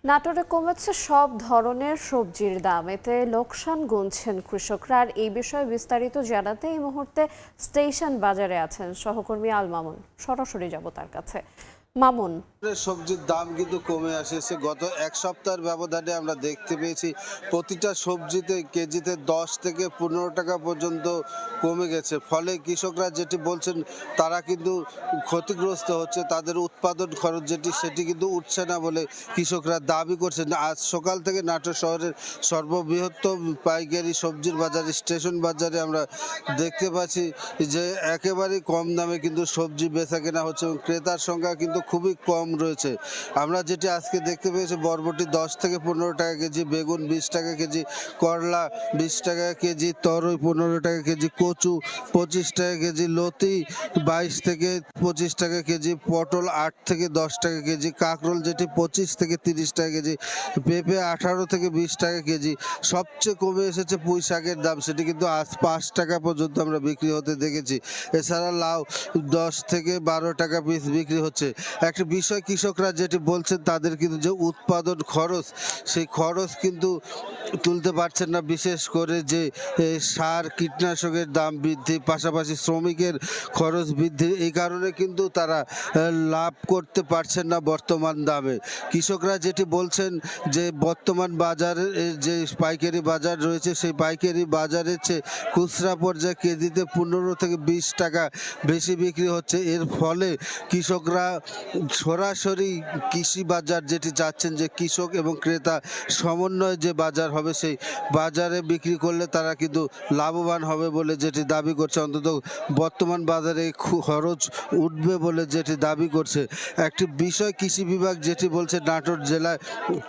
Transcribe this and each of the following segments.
নাটোরে কমেছে সব ধরনের সবজির দাম, এতে লোকসান গুনছেন কৃষকরা। আর এই বিষয়ে বিস্তারিত জানাতে এই মুহূর্তে স্টেশন বাজারে আছেন সহকর্মী আল মামুন। সরাসরি যাব তার কাছে। মামুন, সবজির দাম কিন্তু কমে আসছে। গত এক সপ্তাহের ব্যবধানে আমরা দেখতে পেয়েছি প্রতিটা সবজিতে কেজিতে 10 থেকে 15 টাকা পর্যন্ত কমে গেছে। ফলে কৃষকরা যেটি বলছেন তারা কিন্তু ক্ষতিগ্রস্ত হচ্ছে, তাদের উৎপাদন খরচ সেটি কিন্তু উঠছে না বলে কৃষকরা দাবি করছেন। আজ সকাল থেকে নাটোর শহরের সর্ববৃহত্তম পাইকারি সবজির বাজার স্টেশন বাজারে আমরা দেখতে পাচ্ছি যে একেবারেই কম দামে কিন্তু সবজি বেচা কেনা হচ্ছে এবং ক্রেতার সংখ্যা কিন্তু খুবই কম রয়েছে। আমরা যেটি আজকে দেখতে পেয়েছি বরবটি 10 থেকে 15 টাকা কেজি, বেগুন 20 টাকা কেজি, করলা 20 টাকা কেজি, তরই 15 টাকা কেজি, কচু 25 টাকা কেজি, লতি 22 থেকে 25 টাকা কেজি, পটল 8 থেকে 10 টাকা কেজি, কাঁকরোল যেটি 25 থেকে 30 টাকা কেজি, পেঁপে 18 থেকে 20 টাকা কেজি। সবচেয়ে কমে এসেছে পুঁই শাকের দাম, সেটি কিন্তু আজ 5 টাকা পর্যন্ত আমরা বিক্রি হতে দেখেছি। এছাড়া লাউ 10 থেকে 12 টাকা পিস বিক্রি হচ্ছে। একটা বিষয় কৃষকরা যেটি বলছেন তাদের কিন্তু যে উৎপাদন খরচ, সেই খরচ কিন্তু তুলতে পারছেন না। বিশেষ করে যে সার কীটনাশকের দাম বৃদ্ধি, পাশাপাশি শ্রমিকের খরচ বৃদ্ধি, এই কারণে কিন্তু তারা লাভ করতে পারছেন না বর্তমান দামে। কৃষকরা যেটি বলছেন যে বর্তমান বাজারের যে পাইকারি বাজার রয়েছে সেই পাইকারি বাজারের চেয়ে খুচরা পর্যায়ে কেজিতে 15 থেকে 20 টাকা বেশি বিক্রি হচ্ছে। এর ফলে কৃষকরা সরাসরি কৃষি বাজার যেটি চাচ্ছেন যে কৃষক এবং ক্রেতা সমন্বয়ে যে বাজার হবে সেই বাজারে বিক্রি করলে তারা কিন্তু লাভবান হবে বলে যেটি দাবি করছে। অন্তত বর্তমান বাজারে খরচ উঠবে বলে যেটি দাবি করছে। একটি বিষয় কৃষি বিভাগ যেটি বলছে নাটোর জেলায়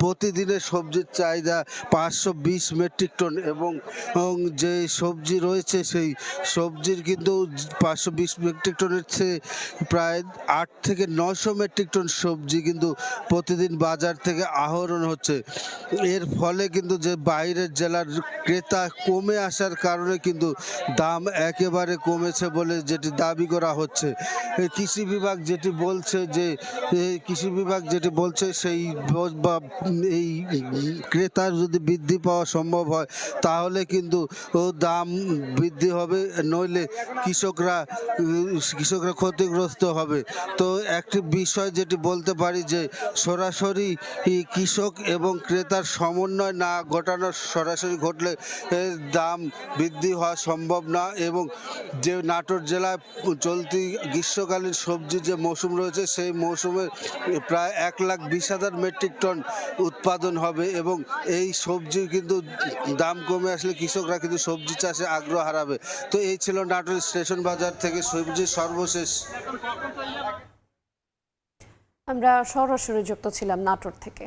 প্রতিদিনের সবজির চাহিদা 520 মেট্রিক টন এবং যে সবজি রয়েছে সেই সবজির কিন্তু 520 মেট্রিক টনের চেয়ে প্রায় 8 থেকে 900 মেট্রিক টন সবজি কিন্তু প্রতিদিন বাজার থেকে আহরণ হচ্ছে। এর ফলে কিন্তু যে বাইরের জেলার ক্রেতা কমে আসার কারণে কিন্তু দাম একেবারে কমেছে বলে যেটি দাবি করা হচ্ছে। কৃষি বিভাগ যেটি বলছে যে সেই এই ক্রেতার যদি বৃদ্ধি পাওয়া সম্ভব হয় তাহলে কিন্তু দাম বৃদ্ধি হবে, নইলে কৃষকরা ক্ষতিগ্রস্ত হবে। তো একটি বিষয় যেটি বলতে পারি যে সরাসরি কৃষক এবং ক্রেতার সমন্বয় না ঘটানো, সরাসরি ঘটলে দাম বৃদ্ধি হওয়া সম্ভব না। এবং যে নাটোর জেলায় চলতি গ্রীষ্মকালীন সবজি যে মৌসুম রয়েছে সেই মৌসুমে প্রায় 1,20,000 মেট্রিক টন উৎপাদন হবে এবং এই সবজির কিন্তু দাম কমে আসলে কৃষকরা কিন্তু সবজি চাষে আগ্রহ হারাবে। তো এই ছিল নাটোর স্টেশন বাজার থেকে সবজির সর্বশেষ। আমরা সরাসরি যুক্ত ছিলাম নাটোর থেকে।